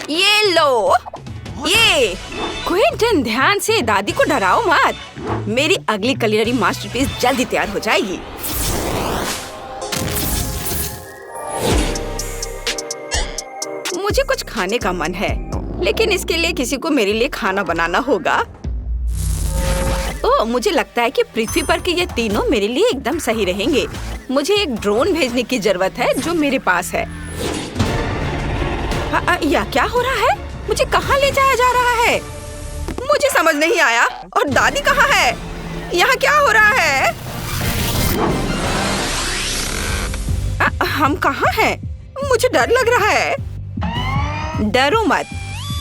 ये लो, ये। क्विंटन, ध्यान से, दादी को डराओ मत। मेरी अगली कुलिनरी मास्टरपीस जल्दी तैयार हो जाएगी। मुझे कुछ खाने का मन है, लेकिन इसके लिए किसी को मेरे लिए खाना बनाना होगा। ओह, मुझे लगता है कि पृथ्वी पर के ये तीनों मेरे लिए एकदम सही रहेंगे। मुझे एक ड्रोन भेजने की जरूरत है जो मेरे पास है। या क्या हो रहा है? मुझे कहाँ ले जाया जा रहा है? मुझे समझ नहीं आया। और दादी कहाँ है? यहाँ क्या हो रहा है? हम कहाँ हैं? मुझे डर लग रहा है। डरो मत,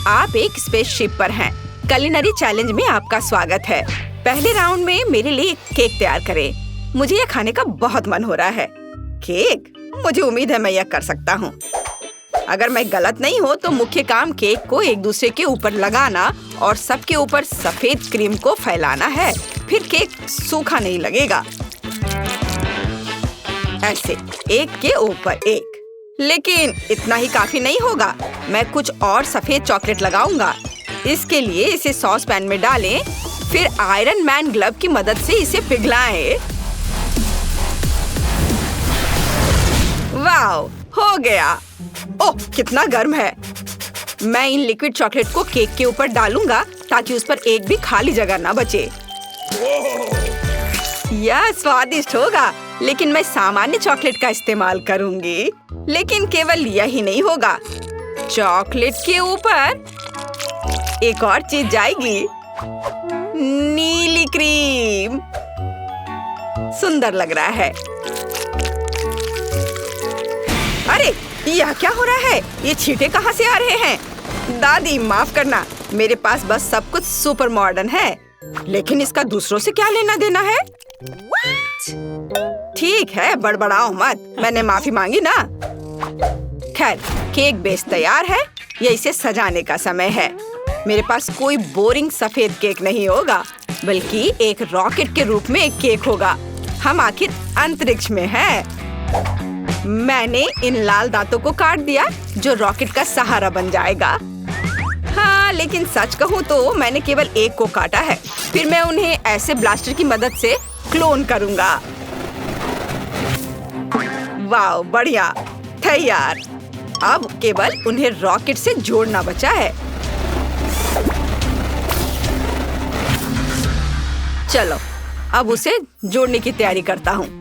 आप एक स्पेसशिप पर हैं। कुलिनरी चैलेंज में आपका स्वागत है। पहले राउंड में मेरे लिए एक केक तैयार करें। मुझे यह खाने का बहुत मन हो रहा है। केक? मुझे उम्मीद है मैं यह कर सकता हूँ। अगर मैं गलत नहीं हूँ तो मुख्य काम केक को एक दूसरे के ऊपर लगाना और सबके ऊपर सफेद क्रीम को फैलाना है। फिर केक सूखा नहीं लगेगा। ऐसे, एक के ऊपर एक। लेकिन इतना ही काफी नहीं होगा। मैं कुछ और सफेद चॉकलेट लगाऊंगा। इसके लिए इसे सॉस पैन में डालें, फिर आयरन मैन ग्लव की मदद से इसे पिघलाएं। वाओ, हो गया। ओह, कितना गर्म है। मैं इन लिक्विड चॉकलेट को केक के ऊपर डालूंगा ताकि उस पर एक भी खाली जगह ना बचे। यह स्वादिष्ट होगा, लेकिन मैं सामान्य चॉकलेट का इस्तेमाल करूंगी। लेकिन केवल यही नहीं होगा। चॉकलेट के ऊपर एक और चीज जाएगी, नीली क्रीम। सुंदर लग रहा है। अरे, यह क्या हो रहा है? ये छींटे कहाँ से आ रहे हैं? दादी, माफ करना, मेरे पास बस सब कुछ सुपर मॉडर्न है। लेकिन इसका दूसरों से क्या लेना देना है? ठीक है, बड़बड़ाओ मत। मैंने माफी मांगी ना। खैर, केक बेस तैयार है। ये इसे सजाने का समय है। मेरे पास कोई बोरिंग सफेद केक नहीं होगा, बल्कि एक रॉकेट के रूप में एक केक होगा। हम आखिर अंतरिक्ष में हैं। मैंने इन लाल दांतों को काट दिया जो रॉकेट का सहारा बन जाएगा। हाँ, लेकिन सच कहूँ तो मैंने केवल एक को काटा है। फिर मैं उन्हें ऐसे ब्लास्टर की मदद से क्लोन करूँगा। वाह, बढ़िया, तैयार। अब केवल उन्हें रॉकेट से जोड़ना बचा है। चलो, अब उसे जोड़ने की तैयारी करता हूँ।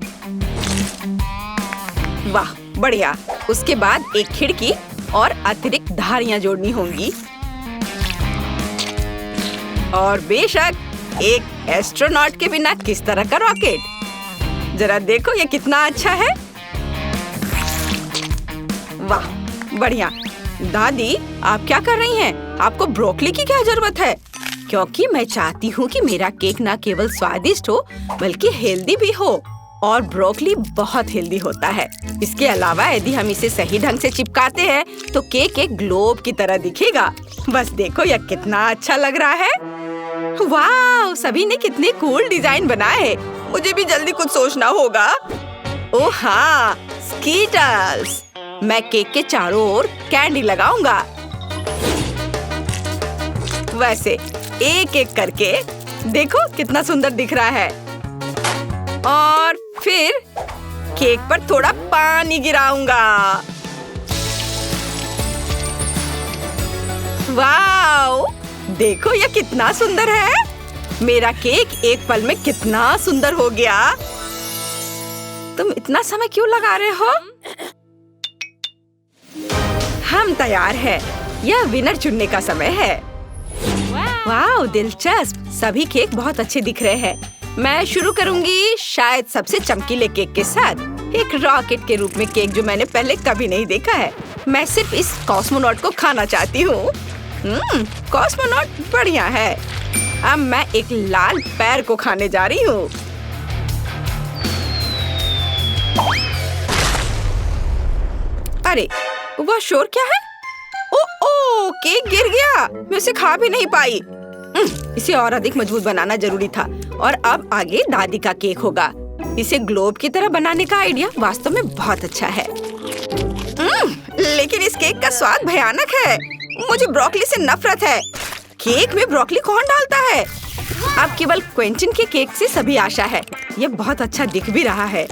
वाह, बढ़िया। उसके बाद एक खिड़की और अतिरिक्त धारियां जोड़नी होंगी। और बेशक एक एस्ट्रोनॉट के बिना किस तरह का रॉकेट। जरा देखो ये कितना अच्छा है। वाह, बढ़िया। दादी, आप क्या कर रही हैं? आपको ब्रोकली की क्या जरूरत है? क्योंकि मैं चाहती हूँ कि मेरा केक न केवल स्वादिष्ट हो बल्कि हेल्दी भी हो। और ब्रोकली बहुत हेल्दी होता है। इसके अलावा यदि हम इसे सही ढंग से चिपकाते हैं तो केक एक ग्लोब की तरह दिखेगा। बस देखो यह कितना अच्छा लग रहा है। वाह, सभी ने कितने कूल डिजाइन बनाए हैं। मुझे भी जल्दी कुछ सोचना होगा। ओह हाँ, स्कीटल्स। मैं केक के चारों ओर कैंडी लगाऊंगा। वैसे एक एक करके देखो कितना सुंदर दिख रहा है। और फिर केक पर थोड़ा पानी गिराऊंगा। वाओ, देखो यह कितना सुंदर है। मेरा केक एक पल में कितना सुंदर हो गया। तुम इतना समय क्यों लगा रहे हो? हम तैयार हैं। यह विनर चुनने का समय है। वाह, दिलचस्प। सभी केक बहुत अच्छे दिख रहे हैं। मैं शुरू करूंगी शायद सबसे चमकीले केक के साथ। एक रॉकेट के रूप में केक जो मैंने पहले कभी नहीं देखा है। मैं सिर्फ इस कॉस्मोनॉट को खाना चाहती हूँ। कॉस्मोनॉट बढ़िया है। अब मैं एक लाल पैर को खाने जा रही हूँ। अरे, वह शोर क्या है? ओ, केक गिर गया। मैं उसे खा भी नहीं पाई। इसे और अधिक मजबूत बनाना जरूरी था। और अब आगे दादी का केक होगा। इसे ग्लोब की तरह बनाने का आइडिया वास्तव में बहुत अच्छा है। लेकिन इस केक का स्वाद भयानक है। मुझे ब्रोकली से नफरत है। केक में ब्रोकली कौन डालता है? अब केवल क्विंटन के केक से सभी आशा है। ये बहुत अच्छा दिख भी रहा है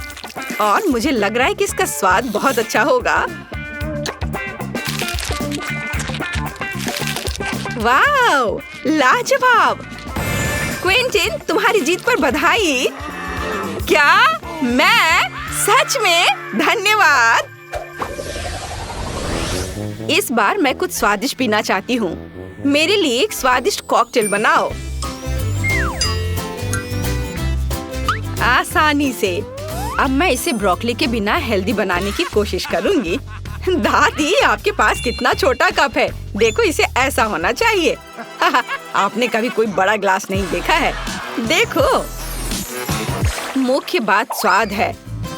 और मुझे लग रहा है कि इसका स्वाद बहुत अच्छा होगा। वाव, लाजवाब! क्विंटन, तुम्हारी जीत पर बधाई। क्या? मैं? सच में? धन्यवाद। इस बार मैं कुछ स्वादिष्ट पीना चाहती हूँ। मेरे लिए एक स्वादिष्ट कॉकटेल बनाओ। आसानी से। अब मैं इसे ब्रोकली के बिना हेल्दी बनाने की कोशिश करूँगी। दादी, आपके पास कितना छोटा कप है। देखो, इसे ऐसा होना चाहिए। आपने कभी कोई बड़ा ग्लास नहीं देखा है। देखो, मुख्य बात स्वाद है।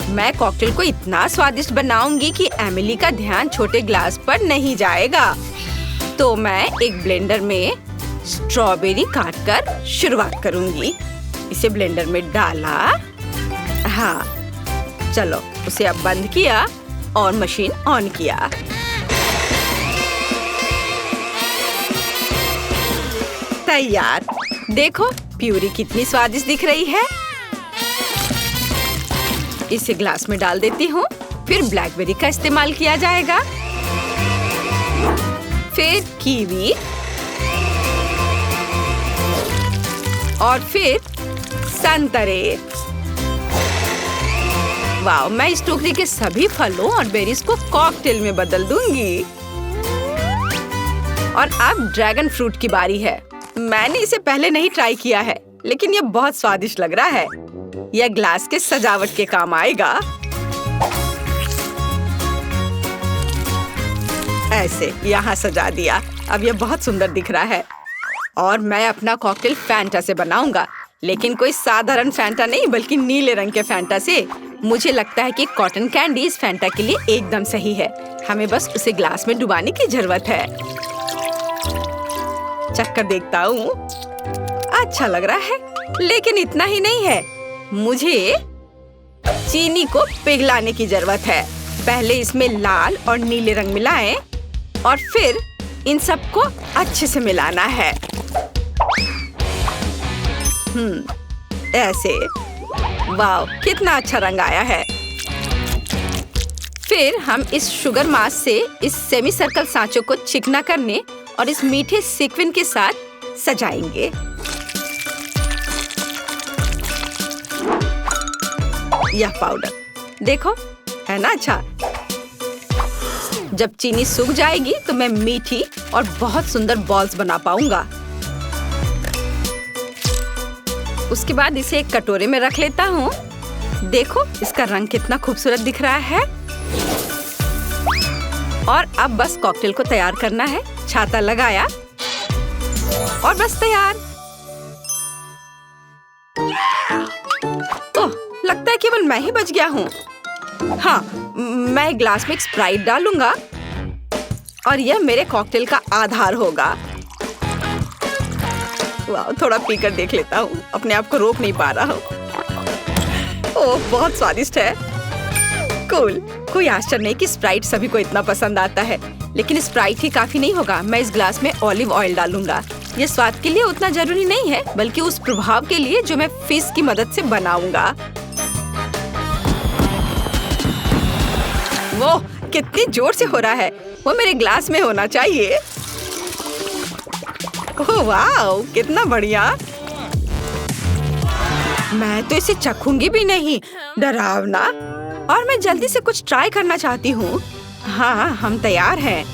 मैं कॉकटेल को इतना स्वादिष्ट बनाऊंगी कि एमिली का ध्यान छोटे ग्लास पर नहीं जाएगा। तो मैं एक ब्लेंडर में स्ट्रॉबेरी काटकर शुरुआत करूंगी। इसे ब्लेंडर में डाला। हाँ, चलो उसे अब बंद किया और मशीन ऑन किया। तैयार। देखो, प्यूरी कितनी स्वादिष्ट दिख रही है। इसे ग्लास में डाल देती हूँ। फिर ब्लैकबेरी का इस्तेमाल किया जाएगा, फिर कीवी और फिर संतरे। वाह, मैं इस टोकरी के सभी फलों और बेरीज को कॉकटेल में बदल दूंगी। और अब ड्रैगन फ्रूट की बारी है। मैंने इसे पहले नहीं ट्राई किया है, लेकिन ये बहुत स्वादिष्ट लग रहा है। यह ग्लास के सजावट के काम आएगा। ऐसे यहाँ सजा दिया। अब यह बहुत सुंदर दिख रहा है। और मैं अपना कॉकटेल फैंटा से बनाऊंगा, लेकिन कोई साधारण फैंटा नहीं, बल्कि नीले रंग के फैंटा से। मुझे लगता है कि कॉटन कैंडी इस फैंटा के लिए एकदम सही है। हमें बस उसे ग्लास में डुबाने की जरूरत है। चक्कर देखता हूँ। अच्छा लग रहा है, लेकिन इतना ही नहीं है। मुझे चीनी को पिघलाने की जरूरत है। पहले इसमें लाल और नीले रंग मिलाएं और फिर इन सबको अच्छे से मिलाना है। ऐसे। वाह, कितना अच्छा रंग आया है। फिर हम इस शुगर मास से इस सेमी सर्कल सांचों को चिकना करने और इस मीठे सीक्वेंस के साथ सजाएंगे। यह पाउडर देखो, है ना अच्छा। जब चीनी सूख जाएगी तो मैं मीठी और बहुत सुंदर बॉल्स बना पाऊंगा। उसके बाद इसे एक कटोरे में रख लेता हूँ। देखो, इसका रंग कितना खूबसूरत दिख रहा है। और अब बस कॉकटेल को तैयार करना है। छाता लगाया और बस तैयार। ओह, लगता है केवल मैं ही बच गया हूँ। हाँ, मैं एक ग्लास में एक स्प्राइट डालूंगा और यह मेरे कॉकटेल का आधार होगा। वाह, थोड़ा पीकर देख लेता हूँ। अपने आप को रोक नहीं पा रहा हूँ। ओह, बहुत स्वादिष्ट है। कूल। कोई आश्चर्य नहीं कि स्प्राइट सभी को इतना पसंद आता है, लेकिन स्प्राइट ही काफी नहीं होगा। मैं इस ग्लास में ऑलिव ऑयल डालूंगा। यह स्वाद के लिए उतना जरूरी नहीं है, बल्कि उस प्रभाव के लिए जो मैं फिश की मदद से बनाऊंगा। वो कितनी जोर से हो रहा है। वो मेरे ग्लास में होना चाहिए। ओह वाह, कितना बढ़िया। मैं तो इसे चखूंगी भी नहीं, डरावना। और मैं जल्दी से कुछ ट्राई करना चाहती हूँ। हाँ, हम तैयार हैं।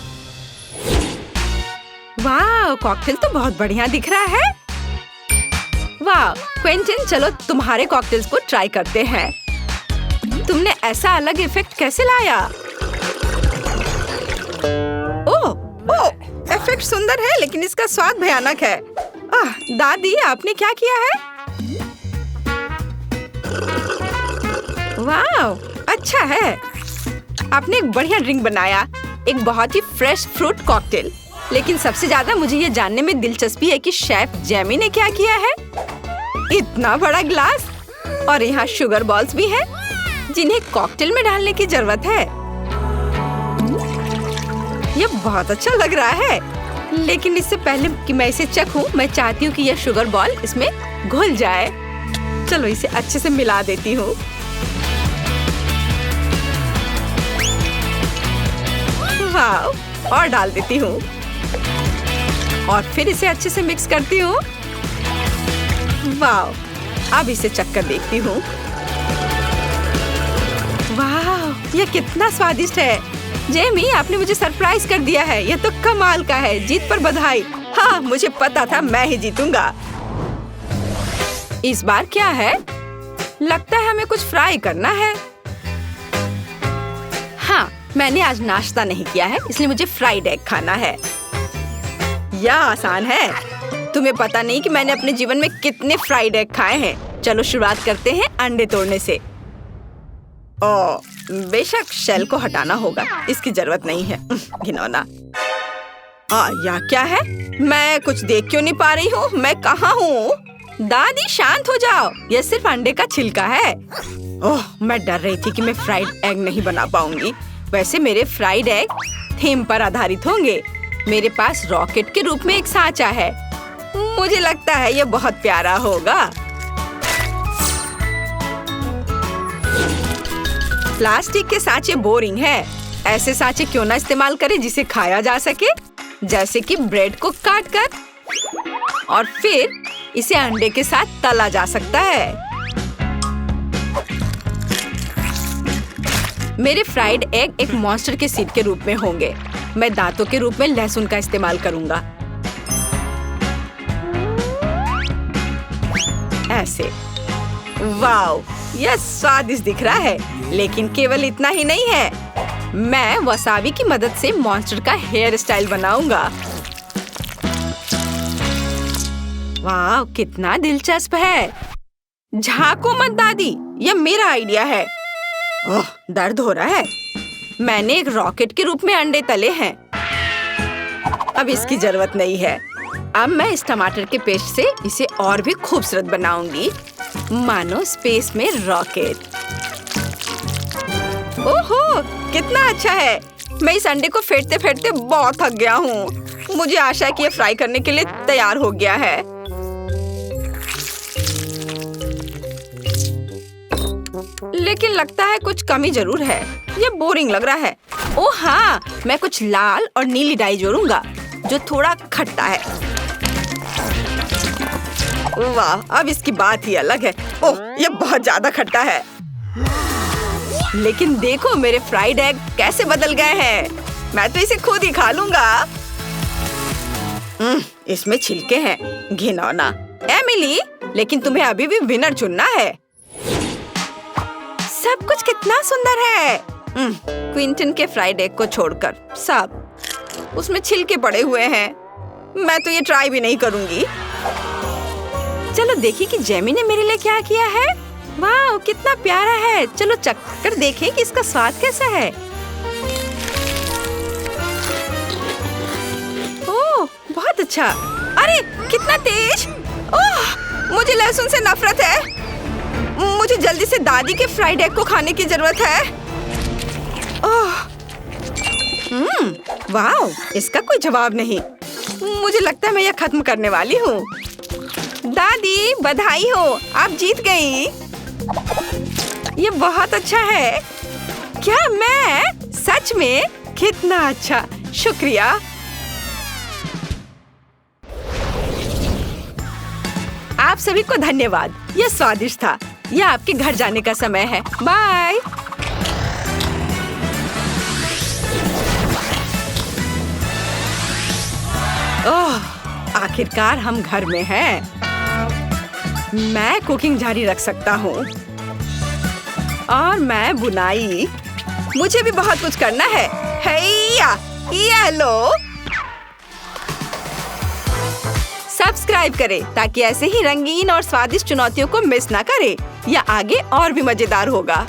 वाह, कॉकटेल तो बहुत बढ़िया दिख रहा है। वाह क्विंटन, चलो तुम्हारे कॉकटेल्स को ट्राई करते हैं। तुमने ऐसा अलग इफेक्ट कैसे लाया? ओह, इफेक्ट सुंदर है, लेकिन इसका स्वाद भयानक है। दादी, आपने क्या किया है? वाह, अच्छा है। आपने एक बढ़िया ड्रिंक बनाया, एक बहुत ही फ्रेश फ्रूट कॉकटेल। लेकिन सबसे ज्यादा मुझे ये जानने में दिलचस्पी है कि शेफ जेमी ने क्या किया है। इतना बड़ा ग्लास और यहाँ शुगर बॉल्स भी हैं, जिन्हें कॉकटेल में डालने की जरूरत है। ये बहुत अच्छा लग रहा है। लेकिन इससे पहले कि मैं इसे चखूं, मैं चाहती हूँ कि यह शुगर बॉल इसमें घुल जाए। चलो इसे अच्छे से मिला देती हूँ। वाह, और डाल देती हूँ और फिर इसे अच्छे से मिक्स करती हूँ। वाह, अब इसे चखकर देखती हूँ। वाह, यह कितना स्वादिष्ट है। जेमी, आपने मुझे सरप्राइज कर दिया है। यह तो कमाल का है। जीत पर बधाई। हाँ, मुझे पता था मैं ही जीतूंगा। इस बार क्या है? लगता है हमें कुछ फ्राई करना है। हाँ, मैंने आज नाश्ता नहीं किया है, इसलिए मुझे फ्राइड एग खाना है। यह आसान है। तुम्हें पता नहीं कि मैंने अपने जीवन में कितने फ्राइड एग खाए हैं। चलो शुरुआत करते हैं अंडे तोड़ने से। ओह, बेशक शेल को हटाना होगा, इसकी जरूरत नहीं है। घिनौना। यह क्या है? मैं कुछ देख क्यों नहीं पा रही हूँ? मैं कहाँ हूँ? दादी शांत हो जाओ, यह सिर्फ अंडे का छिलका है। ओह, मैं डर रही थी कि मैं फ्राइड एग नहीं बना पाऊंगी। वैसे मेरे फ्राइड एग थीम पर आधारित होंगे। मेरे पास रॉकेट के रूप में एक सांचा है। मुझे लगता है यह बहुत प्यारा होगा। प्लास्टिक के सांचे बोरिंग है। ऐसे सांचे क्यों ना इस्तेमाल करें जिसे खाया जा सके, जैसे कि ब्रेड को काटकर और फिर इसे अंडे के साथ तला जा सकता है। मेरे फ्राइड एग एक मॉन्स्टर के सीड के रूप में होंगे। मैं दांतों के रूप में लहसुन का इस्तेमाल करूंगा। ऐसे। वाओ, यह स्वादिष्ट दिख रहा है। लेकिन केवल इतना ही नहीं है। मैं वसाबी की मदद से मॉन्स्टर का हेयर स्टाइल बनाऊंगा। वाह, कितना दिलचस्प है। झांको मत दादी, यह मेरा आइडिया है। ओह, दर्द हो रहा है। मैंने एक रॉकेट के रूप में अंडे तले हैं। अब इसकी जरूरत नहीं है। अब मैं इस टमाटर के पेस्ट से इसे और भी खूबसूरत बनाऊंगी, मानो स्पेस में रॉकेट। ओहो, कितना अच्छा है। मैं इस अंडे को फेंटते फेंटते बहुत थक गया हूँ। मुझे आशा है कि ये फ्राई करने के लिए तैयार हो गया है। लेकिन लगता है कुछ कमी जरूर है। ये बोरिंग लग रहा है। ओह हाँ, मैं कुछ लाल और नीली डाई जोड़ूंगा जो थोड़ा खट्टा है। वाह, अब इसकी बात ही अलग है। ओह, ये बहुत ज्यादा खट्टा है। लेकिन देखो मेरे फ्राइड एग कैसे बदल गए हैं। मैं तो इसे खुद ही खा लूंगा। इसमें छिलके हैं। घिनौना। एमिली, लेकिन तुम्हें अभी भी विनर चुनना है। सब कुछ कितना सुंदर है। क्विंटन के फ्राइड एग को छोड़कर सब उसमें छिलके पड़े हुए हैं। मैं तो ये ट्राई भी नहीं करूंगी। चलो देखिए कि जेमी ने मेरे लिए क्या किया है। वाह, कितना प्यारा है। चलो चख कर देखें कि इसका स्वाद कैसा है। ओह, बहुत अच्छा। अरे कितना तेज। ओह, मुझे लहसुन से नफरत है। मुझे जल्दी से दादी के फ्राइड एग को खाने की जरूरत है। ओह, वाह, इसका कोई जवाब नहीं। मुझे लगता है मैं यह खत्म करने वाली हूँ। दादी बधाई हो, आप जीत गई। ये बहुत अच्छा है। क्या मैं सच में? कितना अच्छा, शुक्रिया। आप सभी को धन्यवाद। यह स्वादिष्ट था। यह आपके घर जाने का समय है। बाय। ओह, आखिरकार हम घर में हैं। मैं कुकिंग जारी रख सकता हूँ और मैं बुनाई। मुझे भी बहुत कुछ करना है। हैया, ये लो। सब्सक्राइब करें ताकि ऐसे ही रंगीन और स्वादिष्ट चुनौतियों को मिस ना करें। या आगे और भी मजेदार होगा।